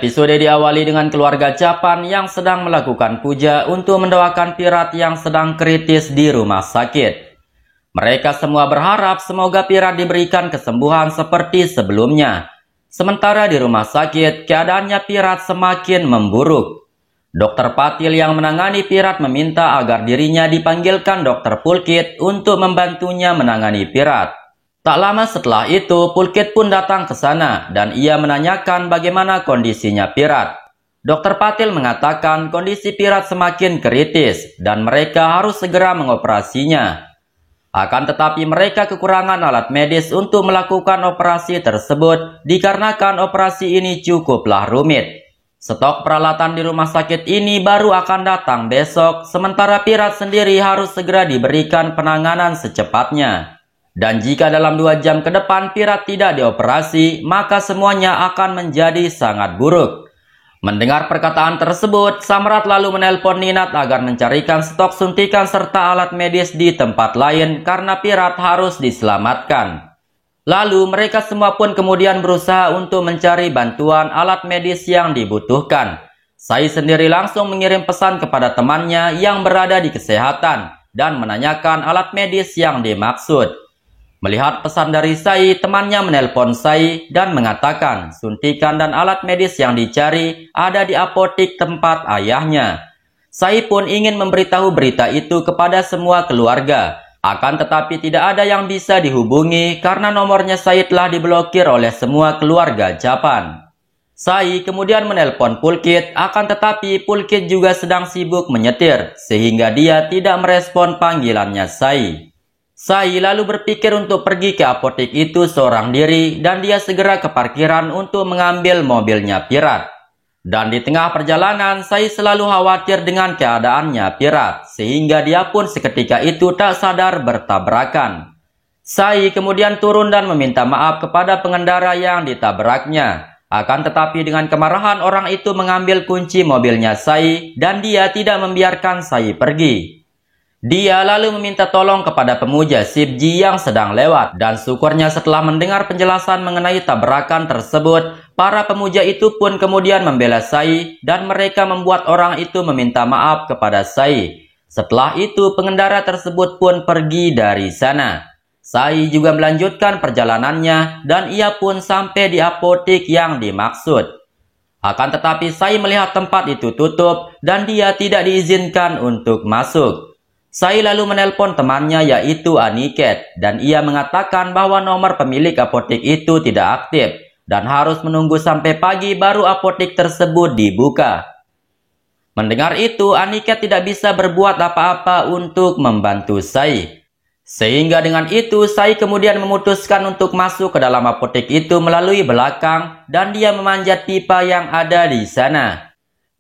Episode diawali dengan keluarga Japan yang sedang melakukan puja untuk mendoakan Pirat yang sedang kritis di rumah sakit. Mereka semua berharap semoga Pirat diberikan kesembuhan seperti sebelumnya. Sementara di rumah sakit, keadaannya Pirat semakin memburuk. Dokter Patil yang menangani Pirat meminta agar dirinya dipanggilkan Dokter Pulkit untuk membantunya menangani Pirat. Tak lama setelah itu, Pulkit pun datang ke sana dan ia menanyakan bagaimana kondisinya Pirat. Dokter Patil mengatakan kondisi Pirat semakin kritis dan mereka harus segera mengoperasinya. Akan tetapi mereka kekurangan alat medis untuk melakukan operasi tersebut dikarenakan operasi ini cukuplah rumit. Stok peralatan di rumah sakit ini baru akan datang besok, sementara Pirat sendiri harus segera diberikan penanganan secepatnya. Dan jika dalam 2 jam ke depan Pirat tidak dioperasi, maka semuanya akan menjadi sangat buruk. Mendengar perkataan tersebut, Samrat lalu menelpon Ninat agar mencarikan stok suntikan serta alat medis di tempat lain karena Pirat harus diselamatkan. Lalu mereka semua pun kemudian berusaha untuk mencari bantuan alat medis yang dibutuhkan. Sai sendiri langsung mengirim pesan kepada temannya yang berada di kesehatan dan menanyakan alat medis yang dimaksud. Melihat pesan dari Sai, temannya menelpon Sai dan mengatakan suntikan dan alat medis yang dicari ada di apotik tempat ayahnya. Sai pun ingin memberitahu berita itu kepada semua keluarga. Akan tetapi tidak ada yang bisa dihubungi karena nomornya Sai telah diblokir oleh semua keluarga Japan. Sai kemudian menelpon Pulkit, akan tetapi Pulkit juga sedang sibuk menyetir sehingga dia tidak merespon panggilannya Sai. Sai lalu berpikir untuk pergi ke apotik itu seorang diri dan dia segera ke parkiran untuk mengambil mobilnya Pirat. Dan di tengah perjalanan, Sai selalu khawatir dengan keadaannya Pirat, sehingga dia pun seketika itu tak sadar bertabrakan. Sai kemudian turun dan meminta maaf kepada pengendara yang ditabraknya. Akan tetapi dengan kemarahan orang itu mengambil kunci mobilnya Sai dan dia tidak membiarkan Sai pergi. Dia lalu meminta tolong kepada pemuja Shipji yang sedang lewat dan syukurnya setelah mendengar penjelasan mengenai tabrakan tersebut, para pemuja itu pun kemudian membela Sai dan mereka membuat orang itu meminta maaf kepada Sai. Setelah itu pengendara tersebut pun pergi dari sana. Sai juga melanjutkan perjalanannya dan ia pun sampai di apotik yang dimaksud. Akan tetapi Sai melihat tempat itu tutup dan dia tidak diizinkan untuk masuk. Sai lalu menelpon temannya yaitu Aniket dan ia mengatakan bahwa nomor pemilik apotik itu tidak aktif dan harus menunggu sampai pagi baru apotik tersebut dibuka. Mendengar itu, Aniket tidak bisa berbuat apa-apa untuk membantu Sai. Sehingga dengan itu, Sai kemudian memutuskan untuk masuk ke dalam apotik itu melalui belakang dan dia memanjat pipa yang ada di sana.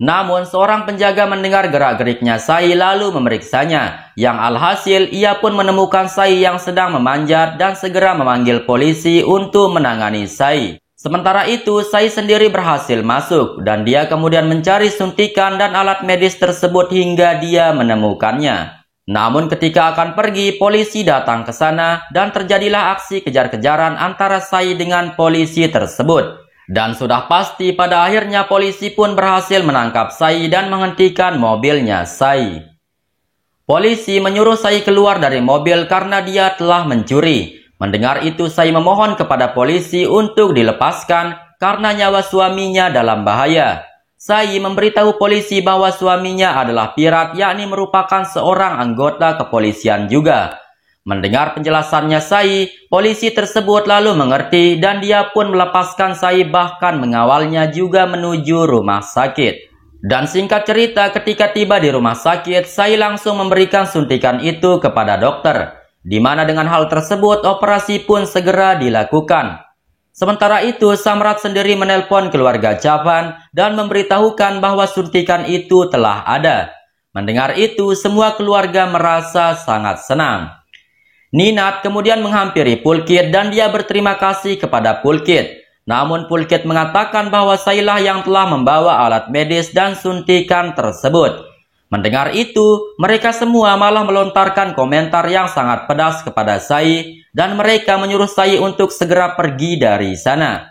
Namun seorang penjaga mendengar gerak-geriknya Sai lalu memeriksanya, yang alhasil ia pun menemukan Sai yang sedang memanjat dan segera memanggil polisi untuk menangani Sai. Sementara itu Sai sendiri berhasil masuk dan dia kemudian mencari suntikan dan alat medis tersebut hingga dia menemukannya. Namun ketika akan pergi, polisi datang ke sana dan terjadilah aksi kejar-kejaran antara Sai dengan polisi tersebut. Dan sudah pasti pada akhirnya polisi pun berhasil menangkap Sai dan menghentikan mobilnya Sai. Polisi menyuruh Sai keluar dari mobil karena dia telah mencuri. Mendengar itu Sai memohon kepada polisi untuk dilepaskan karena nyawa suaminya dalam bahaya. Sai memberitahu polisi bahwa suaminya adalah Pirat, yakni merupakan seorang anggota kepolisian juga. Mendengar penjelasannya Sai, polisi tersebut lalu mengerti dan dia pun melepaskan Sai bahkan mengawalnya juga menuju rumah sakit. Dan singkat cerita ketika tiba di rumah sakit, Sai langsung memberikan suntikan itu kepada dokter. Di mana dengan hal tersebut operasi pun segera dilakukan. Sementara itu Samrat sendiri menelpon keluarga Japan dan memberitahukan bahwa suntikan itu telah ada. Mendengar itu semua keluarga merasa sangat senang. Ninat kemudian menghampiri Pulkit dan dia berterima kasih kepada Pulkit. Namun Pulkit mengatakan bahwa Sailah yang telah membawa alat medis dan suntikan tersebut. Mendengar itu, mereka semua malah melontarkan komentar yang sangat pedas kepada Sai dan mereka menyuruh Sai untuk segera pergi dari sana.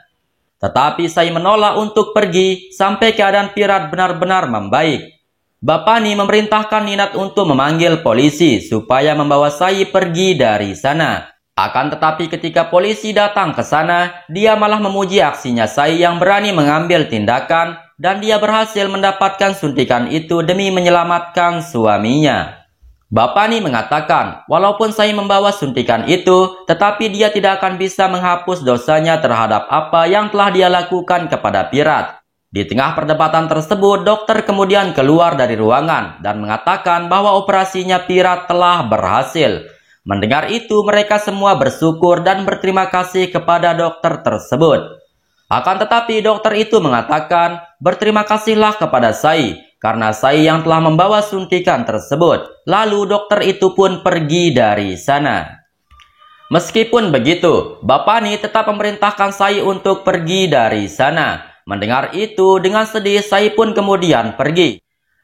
Tetapi Sai menolak untuk pergi sampai keadaan Pirat benar-benar membaik. Bapani memerintahkan Ninat untuk memanggil polisi supaya membawa Sai pergi dari sana. Akan tetapi ketika polisi datang ke sana, dia malah memuji aksinya Sai yang berani mengambil tindakan dan dia berhasil mendapatkan suntikan itu demi menyelamatkan suaminya. Bapani mengatakan, walaupun Sai membawa suntikan itu, tetapi dia tidak akan bisa menghapus dosanya terhadap apa yang telah dia lakukan kepada Pirat. Di tengah perdebatan tersebut, dokter kemudian keluar dari ruangan dan mengatakan bahwa operasinya Pirat telah berhasil. Mendengar itu, mereka semua bersyukur dan berterima kasih kepada dokter tersebut. Akan tetapi dokter itu mengatakan, berterima kasihlah kepada Sai, karena Sai yang telah membawa suntikan tersebut. Lalu dokter itu pun pergi dari sana. Meskipun begitu, Bapani tetap memerintahkan Sai untuk pergi dari sana. Mendengar itu, dengan sedih Sai pun kemudian pergi.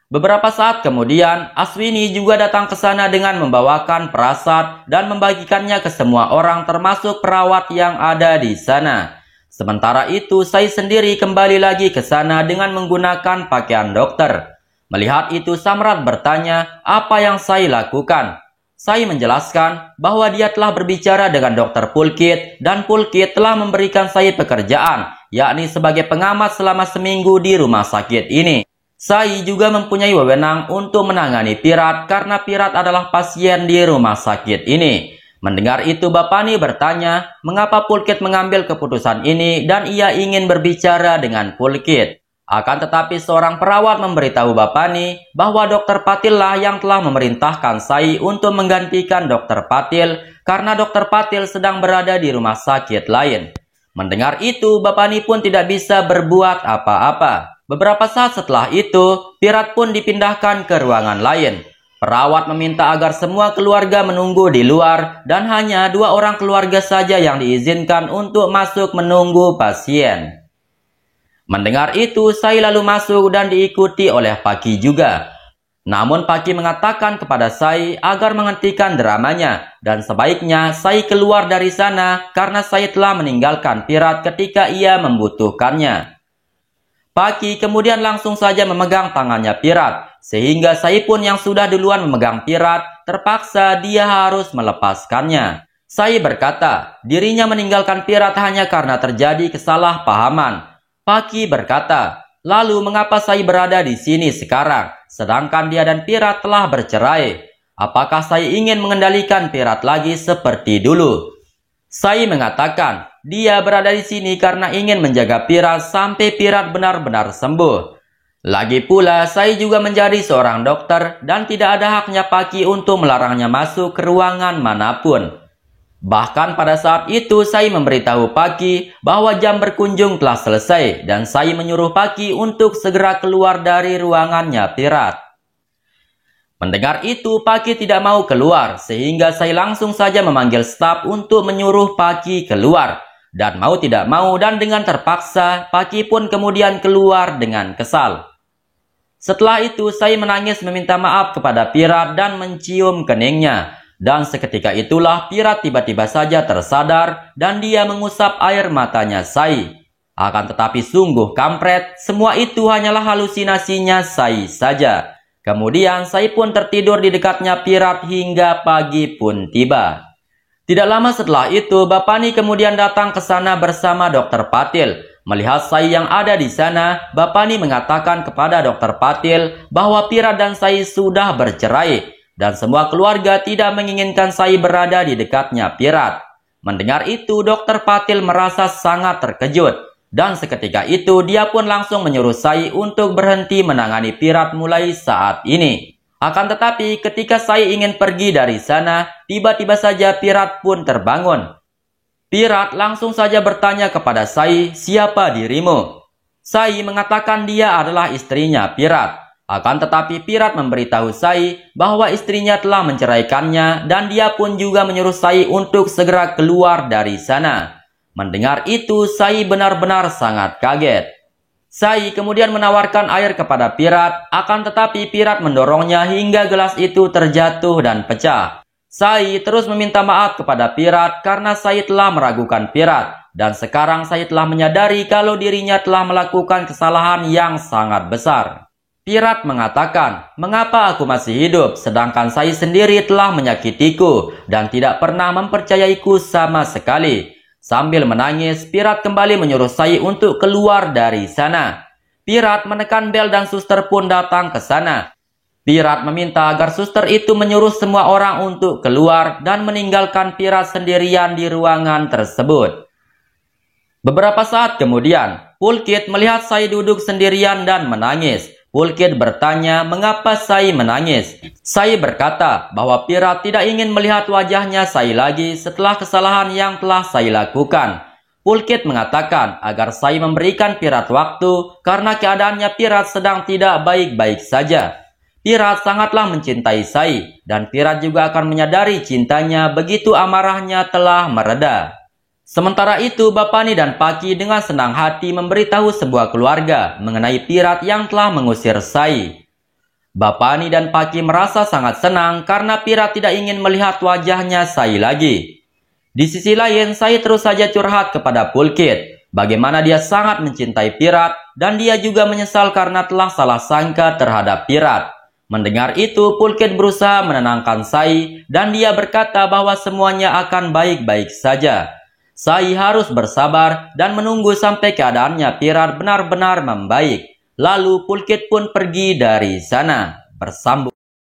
Beberapa saat kemudian, Aswini juga datang ke sana dengan membawakan prasad dan membagikannya ke semua orang termasuk perawat yang ada di sana. Sementara itu, Sai sendiri kembali lagi ke sana dengan menggunakan pakaian dokter. Melihat itu, Samrat bertanya apa yang Sai lakukan. Sai menjelaskan bahwa dia telah berbicara dengan dokter Pulkit dan Pulkit telah memberikan Sai pekerjaan, yakni sebagai pengamat selama seminggu di rumah sakit ini. Sai juga mempunyai wewenang untuk menangani Pirat karena Pirat adalah pasien di rumah sakit ini. Mendengar itu, Bapani bertanya mengapa Pulkit mengambil keputusan ini dan ia ingin berbicara dengan Pulkit. Akan tetapi seorang perawat memberitahu Bapani bahwa Dokter Patil lah yang telah memerintahkan Sai untuk menggantikan Dokter Patil karena Dokter Patil sedang berada di rumah sakit lain. Mendengar itu, Bapani pun tidak bisa berbuat apa-apa. Beberapa saat setelah itu, Pirat pun dipindahkan ke ruangan lain. Perawat meminta agar semua keluarga menunggu di luar dan hanya 2 orang keluarga saja yang diizinkan untuk masuk menunggu pasien. Mendengar itu, Sai lalu masuk dan diikuti oleh Paki juga. Namun Paki mengatakan kepada Sai agar menghentikan dramanya dan sebaiknya Sai keluar dari sana karena Sai telah meninggalkan Pirat ketika ia membutuhkannya. Paki kemudian langsung saja memegang tangannya Pirat, sehingga Sai pun yang sudah duluan memegang Pirat, terpaksa dia harus melepaskannya. Sai berkata, dirinya meninggalkan Pirat hanya karena terjadi kesalahpahaman. Paki berkata, lalu mengapa Sai berada di sini sekarang, sedangkan dia dan Pirat telah bercerai? Apakah Sai ingin mengendalikan Pirat lagi seperti dulu? Sai mengatakan, dia berada di sini karena ingin menjaga Pirat sampai Pirat benar-benar sembuh. Lagi pula, Sai juga menjadi seorang dokter dan tidak ada haknya Paki untuk melarangnya masuk ke ruangan manapun. Bahkan pada saat itu, Sai memberitahu Paki bahwa jam berkunjung telah selesai dan Sai menyuruh Paki untuk segera keluar dari ruangannya Pirat. Mendengar itu, Paki tidak mau keluar, sehingga Sai langsung saja memanggil staf untuk menyuruh Paki keluar. Dan mau tidak mau dan dengan terpaksa, Paki pun kemudian keluar dengan kesal. Setelah itu, Sai menangis meminta maaf kepada Pirat dan mencium keningnya. Dan seketika itulah Pirat tiba-tiba saja tersadar dan dia mengusap air matanya Sai. Akan tetapi sungguh kampret, semua itu hanyalah halusinasinya Sai saja. Kemudian Sai pun tertidur di dekatnya Pirat hingga pagi pun tiba. Tidak lama setelah itu, Bapani kemudian datang ke sana bersama Dokter Patil. Melihat Sai yang ada di sana, Bapani mengatakan kepada Dokter Patil bahwa Pirat dan Sai sudah bercerai dan semua keluarga tidak menginginkan Sai berada di dekatnya Pirat. Mendengar itu, Dokter Patil merasa sangat terkejut. Dan seketika itu dia pun langsung menyuruh Sai untuk berhenti menangani Pirat mulai saat ini. Akan tetapi ketika Sai ingin pergi dari sana, tiba-tiba saja Pirat pun terbangun. Pirat langsung saja bertanya kepada Sai, siapa dirimu? Sai mengatakan dia adalah istrinya Pirat. Akan tetapi Pirat memberitahu Sai bahwa istrinya telah menceraikannya dan dia pun juga menyuruh Sai untuk segera keluar dari sana. Mendengar itu, Sai benar-benar sangat kaget. Sai kemudian menawarkan air kepada Pirat, akan tetapi Pirat mendorongnya hingga gelas itu terjatuh dan pecah. Sai terus meminta maaf kepada Pirat karena Sai telah meragukan Pirat dan sekarang saya telah menyadari kalau dirinya telah melakukan kesalahan yang sangat besar. Pirat mengatakan, mengapa aku masih hidup sedangkan saya sendiri telah menyakitiku dan tidak pernah mempercayaiku sama sekali. Sambil menangis, Pirat kembali menyuruh saya untuk keluar dari sana. Pirat menekan bel dan suster pun datang ke sana. Pirat meminta agar suster itu menyuruh semua orang untuk keluar dan meninggalkan Pirat sendirian di ruangan tersebut. Beberapa saat kemudian, Pulkit melihat saya duduk sendirian dan menangis. Pulkit bertanya mengapa saya menangis. Saya berkata bahwa Pirat tidak ingin melihat wajahnya saya lagi setelah kesalahan yang telah saya lakukan. Pulkit mengatakan agar saya memberikan Pirat waktu karena keadaannya Pirat sedang tidak baik-baik saja. Pirat sangatlah mencintai saya dan Pirat juga akan menyadari cintanya begitu amarahnya telah mereda. Sementara itu, Bapani dan Paki dengan senang hati memberitahu sebuah keluarga mengenai Pirat yang telah mengusir saya. Bapani dan Paki merasa sangat senang karena Pirat tidak ingin melihat wajahnya saya lagi. Di sisi lain, saya terus saja curhat kepada Pulkit, bagaimana dia sangat mencintai Pirat dan dia juga menyesal karena telah salah sangka terhadap Pirat. Mendengar itu, Pulkit berusaha menenangkan saya dan dia berkata bahwa semuanya akan baik-baik saja. Saya harus bersabar dan menunggu sampai keadaannya Pirat benar-benar membaik. Lalu Pulkit pun pergi dari sana. Bersambung.